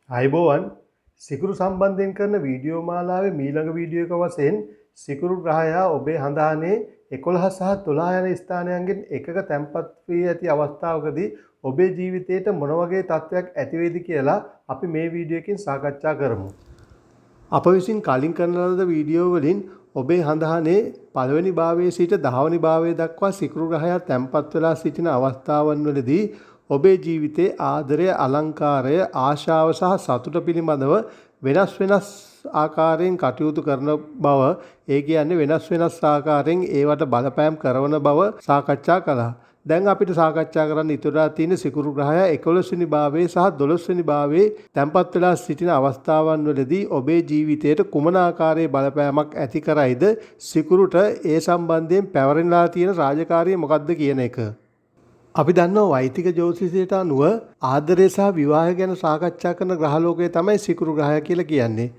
අයිබෝවන් සිකුරු සම්බන්ධයෙන් කරන වීඩියෝ මාලාවේ මීළඟ වීඩියෝ එක වශයෙන් සිකුරු ග්‍රහයා ඔබේ හඳහනේ 11 සහ 12 යන ස්ථානයන්ගෙන් එකක තැන්පත් වී ඇති අවස්ථාවකදී ඔබේ ජීවිතයට මොන වගේ තත්ත්වයක් ඇති වේද කියලා අපි මේ වීඩියෝ එකෙන් සාකච්ඡා කරමු. අප විසින් කලින් කරන ලද වීඩියෝ වලින් ඔබේ හඳහනේ පළවෙනි භාවයේ සිට 10 වෙනි භාවය දක්වා සිකුරු ග්‍රහයා තැන්පත් වෙලා සිටින අවස්ථාවන් වලදී ඔබේ ජීවිතයේ ආදරය, අලංකාරය, ආශාව සහ සතුට පිළිබඳව වෙනස් ආකාරයෙන් කටයුතු කරන බව, ඒ කියන්නේ වෙනස් ආකාරයෙන් ඒවට බලපෑම් කරන බව සාකච්ඡා කළා. දැන් අපිට සාකච්ඡා කරන්න ඉතුරුලා තියෙන සිකුරු ග්‍රහය 11 වෙනි භාවයේ සහ 12 වෙනි භාවයේ තැන්පත් වෙලා සිටින අවස්ථාවන් වලදී ඔබේ ජීවිතයට කුමන ආකාරයේ බලපෑමක් ඇති කරයිද, සිකුරුට ඒ සම්බන්ධයෙන් පැවරෙලා තියෙන රාජකාරිය මොකක්ද කියන එක. අපි දන්නවා වෛදික ජ්‍යොතිෂයට අනුව ආදරය සහ විවාහය ගැන සාකච්ඡා කරන ග්‍රහලෝකය තමයි සිකුරු ග්‍රහය කියලා කියන්නේ.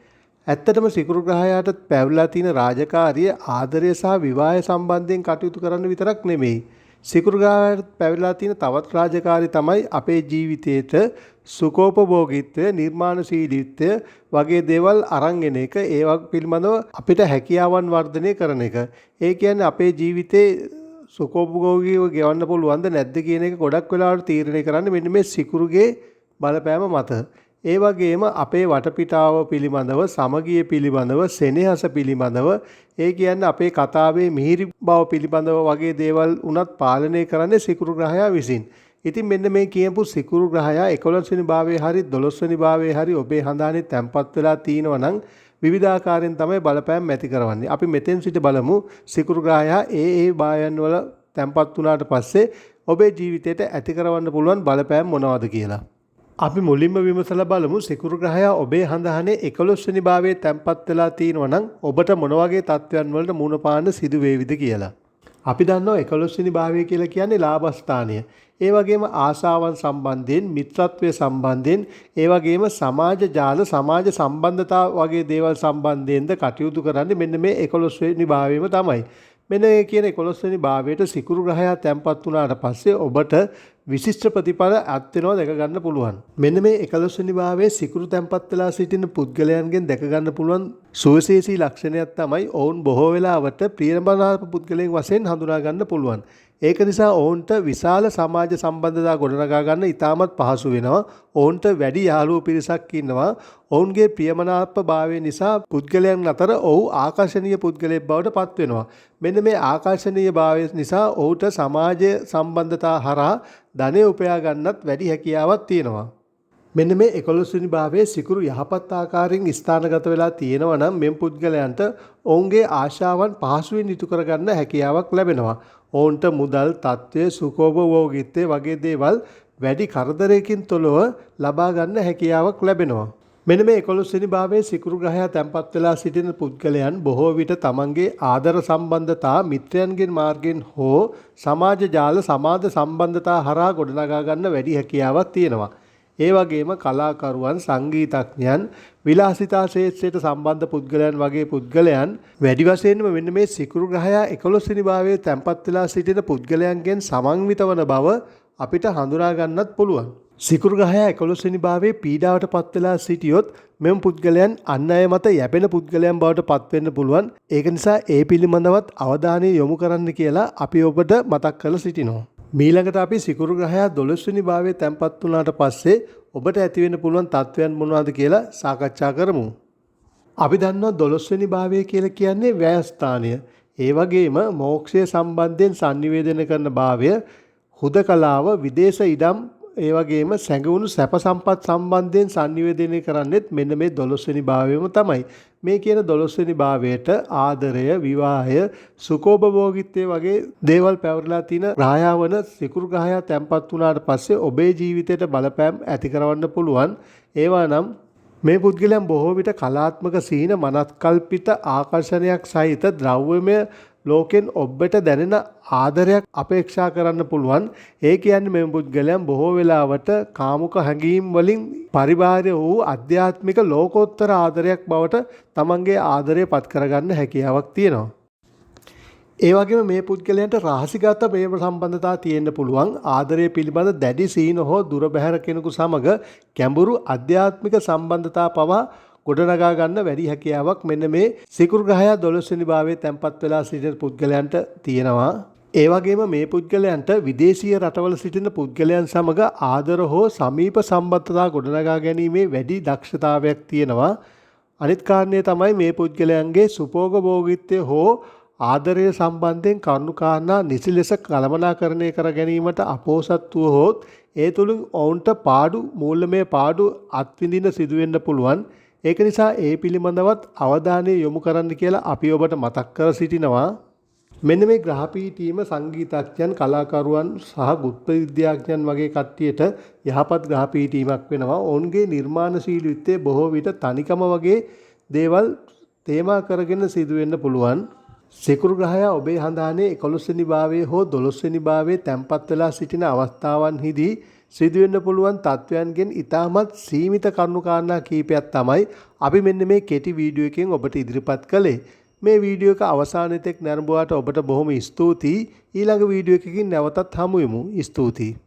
ඇත්තටම සිකුරු ග්‍රහයාට පැවරලා තියෙන රාජකාරිය ආදරය සහ විවාහය සම්බන්ධයෙන් කටයුතු කරන්න විතරක් නෙමෙයි. සිකුරු ග්‍රහයාට පැවරලා තියෙන තවත් රාජකාරිය තමයි අපේ ජීවිතේට සුඛෝපභෝගීත්වය, නිර්මාණශීලීත්වය වගේ දේවල් අරන් එන එක. ඒවා පිළිබඳව අපිට හැකියාවන් වර්ධනය කරන එක. ඒ කියන්නේ අපේ ජීවිතේ සුඛෝපභෝගීව ගෙවන්න පුළුවන්ද නැද්ද කියන එක ගොඩක් වෙලාවට තීරණය කරන්නේ මෙන්න මේ සිකුරුගේ බලපෑම මත. ඒ වගේම අපේ වටපිටාව පිළිබඳව, සමගිය පිළිබඳව, සෙනෙහස පිළිබඳව, ඒ කියන්නේ අපේ කතාවේ මිහිරි බව පිළිබඳව වගේ දේවල් උනත් පාලනය කරන්නේ සිකුරු ග්‍රහයා විසින්. ඉතින් මෙන්න මේ කියපු සිකුරු ග්‍රහයා 11 වෙනි භාවයේ හරි 12 වෙනි භාවයේ හරි ඔබේ හඳානේ තැන්පත් වෙලා තිනවා නම් විවිධාකාරයෙන් තමයි බලපෑම් ඇති කරවන්නේ. අපි මෙතෙන් සිට බලමු සිකුරු ග්‍රහයා ඒ භාවයන් වල තැන්පත් වුණාට පස්සේ ඔබේ ජීවිතයට ඇති කරවන්න පුළුවන් බලපෑම් මොනවද කියලා. අපි මුලින්ම විමසලා බලමු සිකුරු ග්‍රහයා ඔබේ හඳහනේ 11 වෙනි භාවයේ තැන්පත් වෙලා තිනවා නම් ඔබට මොන වගේ තත්ත්වයන් වලට මුහුණ පාන්න සිදු වේවිද කියලා. අපි දන්නවා 11 වෙනි භාවය කියලා කියන්නේ ලාභස්ථානය. ඒ වගේම ආශාවන් සම්බන්ධයෙන්, මිත්‍රත්වයේ සම්බන්ධයෙන්, ඒ වගේම සමාජ ජාල, සමාජ සම්බන්ධතා වගේ දේවල් සම්බන්ධයෙන්ද කටයුතු කරන්නේ මෙන්න මේ 11 වෙනි භාවයේම තමයි. මෙන්න මේ කියන 11 වෙනි භාවයට සිකුරු ග්‍රහයා තැන්පත් වුණාට පස්සේ ඔබට විශිෂ්ට ප්‍රතිඵල අත් වෙනවා දැක ගන්න පුළුවන්. මෙන්න මේ 11 වෙනි භාවයේ සිකුරු තැන්පත් වෙලා සිටින පුද්ගලයන්ගෙන් දැක ගන්න පුළුවන් සුවිශේෂී ලක්ෂණයක් තමයි ඔවුන් බොහෝ වෙලාවට ප්‍රියමනාප පුද්ගලයන් වශයෙන් හඳුනා ගන්න පුළුවන්. ඒක නිසා ඔවුන්ට විශාල සමාජ සම්බන්ධතා ගොඩනගා ගන්න ඉතාමත් පහසු වෙනවා. ඔවුන්ට වැඩි යාළුවෝ පිරිසක් ඉන්නවා. ඔවුන්ගේ ප්‍රියමනාප භාවය නිසා පුද්ගලයන් අතර ඔහු ආකර්ශනීය පුද්ගලයෙක් බවට පත් වෙනවා. මෙන්න මේ ආකර්ශනීය භාවය නිසා ඔහුට සමාජ සම්බන්ධතා හරහා ධනෙ උපයා ගන්නත් වැඩි හැකියාවක් තියෙනවා. මෙන්න මේ 11 වෙනි භාවයේ සිකුරු යහපත් ආකාරයෙන් ස්ථානගත වෙලා තියෙනවා නම් මෙම් පුද්ගලයන්ට ඔවුන්ගේ ආශාවන් පහසුවෙන් ඉටු කරගන්න හැකියාවක් ලැබෙනවා. ඔවුන්ට මුදල්, තත්ත්වය, සුඛෝපභෝගීත්වය වගේ දේවල් වැඩි කරදරයකින් තොරව ලබා ගන්න හැකියාවක් ලැබෙනවා. මෙන්න මේ 11 වෙනි භාවයේ සිකුරු ග්‍රහයා තැන්පත් වෙලා සිටින පුද්ගලයන් බොහෝ විට තමන්ගේ ආදර සම්බන්ධතා මිත්‍රයන්ගෙන් මාර්ගෙන් හෝ සමාජ ජාල, සමාජ සම්බන්ධතා හරහා ගොඩනගා ගන්න වැඩි හැකියාවක් තියෙනවා. ඒ වගේම කලාකරුවන්, සංගීතඥයන්, විලාසිතා ක්ෂේත්‍රයට සම්බන්ධ පුද්ගලයන් වගේ පුද්ගලයන් වැඩි වශයෙන්ම මෙන්න මේ සිකුරු ග්‍රහයා 11 වෙනි භාවයේ තැන්පත් වෙලා සිටින පුද්ගලයන්ගෙන් සමන්විත වන බව අපිට හඳුනා ගන්නත් පුළුවන්. සිකුරු ග්‍රහයා 11 වෙනි භාවයේ පීඩාවට පත් වෙලා සිටියොත් මෙම පුද්ගලයන් අන් අය මත යැපෙන පුද්ගලයන් බවට පත් වෙන්න පුළුවන්. ඒක නිසා ඒ පිළිබඳවත් අවධානය යොමු කරන්න කියලා අපි ඔබට මතක් කරලා සිටිනවා. මීළඟට අපි සිකුරු ග්‍රහයා 12 වෙනි භාවයේ තැන්පත් වුණාට පස්සේ ඔබට ඇති වෙන්න පුළුවන් තත්ත්වයන් මොනවද කියලා සාකච්ඡා කරමු. අපි දන්නවා 12 වෙනි භාවය කියලා කියන්නේ ව්‍යයස්ථානය. ඒ වගේම මෝක්ෂය සම්බන්ධයෙන් sannivedana කරන භාවය, හුදකලාව, විදේශ ඉඩම්, ඒ වගේම සැඟවුණු සැප සම්පත් සම්බන්ධයෙන් sannivedana කරන්නේත් මෙන්න මේ 12 වෙනි භාවයම තමයි. මේ කියන 12 වෙනි භාවයට ආදරය, විවාහය, සුඛෝපභෝගීත්වය වගේ දේවල් පැවරලා තියෙන ග්‍රහයාවන සිකුරු ග්‍රහයා තැන්පත් වුණාට පස්සේ ඔබේ ජීවිතයට බලපෑම් ඇති කරවන්න පුළුවන්. ඒවා නම් මේ පුද්ගලයන් බොහෝ විට කලාත්මක සීන, මනස්කල්පිත ආකර්ෂණයක් සහිත ද්‍රව්‍යමය ලෝකෙන් ඔබට දැනෙන ආදරයක් අපේක්ෂා කරන්න පුළුවන්. ඒ කියන්නේ මේ පුද්ගලයන් බොහෝ වෙලාවට කාමුක හැඟීම් වලින් පරිබාහිර වූ ආධ්‍යාත්මික ලෝකෝත්තර ආදරයක් බවට තමන්ගේ ආදරය පත් කරගන්න හැකියාවක් තියෙනවා. ඒ වගේම මේ පුද්ගලයන්ට රහසිගත ප්‍රේම සම්බන්ධතා තියෙන්න පුළුවන්. ආදරය පිළිබඳ දැඩි සීන හෝ දුර බැහැර කෙනෙකු සමග ගැඹුරු අධ්‍යාත්මික සම්බන්ධතා පවා ගොඩනගා ගන්න වැඩි හැකියාවක් මෙන්න මේ සිකුරු ග්‍රහයා 12 වෙනි භාවයේ තැන්පත් වෙලා සිටින පුද්ගලයන්ට තියෙනවා. ඒ වගේම මේ පුද්ගලයන්ට විදේශීය රටවල සිටින පුද්ගලයන් සමග ආදර හෝ සමීප සම්බන්ධතා ගොඩනගා ගැනීමේ වැඩි දක්ෂතාවයක් තියෙනවා. අනිත් කාරණය තමයි මේ පුද්ගලයන්ගේ සුපෝගභෝගීත්වය හෝ ආදරය සම්බන්ධයෙන් කරුණු කාරණා නිසි ලෙස කළමනාකරණය කර ගැනීමට අපොහසත් වුවහොත් ඒ තුළින් ඔවුන්ට මූල්‍යමය පාඩු අත්විඳින්න සිදුවෙන්න පුළුවන්. ඒක නිසා ඒ පිළිබඳවත් අවධානය යොමු කරන්න කියලා අපි ඔබට මතක් කර සිටිනවා. මෙන්න මේ ග්‍රහපීඨීම සංගීතඥයන් කලාකරුවන් සහ ගුප්ත විද්‍යාඥයන් වගේ කට්ටියට යහපත් ග්‍රහපීඨීමක් වෙනවා. ඔවුන්ගේ නිර්මාණශීලීත්වය බොහෝ විට තනිකම වගේ දේවල් තේමා කරගෙන සිදුවෙන්න පුළුවන්. සිකුරු ග්‍රහයා ඔබේ හඳානේ 11 වෙනි භාවයේ හෝ 12 වෙනි භාවයේ තැන්පත් වෙලා සිටින අවස්ථාවන්හිදී සිදුවෙන්න පුළුවන් තත්වයන්ගෙන් ඉතාමත් සීමිත කරුණු කාරණා කීපයක් තමයි අපි මෙන්න මේ කෙටි වීඩියෝ එකෙන් ඔබට ඉදිරිපත් කළේ. මේ වීඩියෝ එක අවසානයේ තෙක් නැරඹුවාට ඔබට බොහොම ස්තුතියි. ඊළඟ වීඩියෝ එකකින් නැවතත් හමු වෙමු. ස්තුතියි.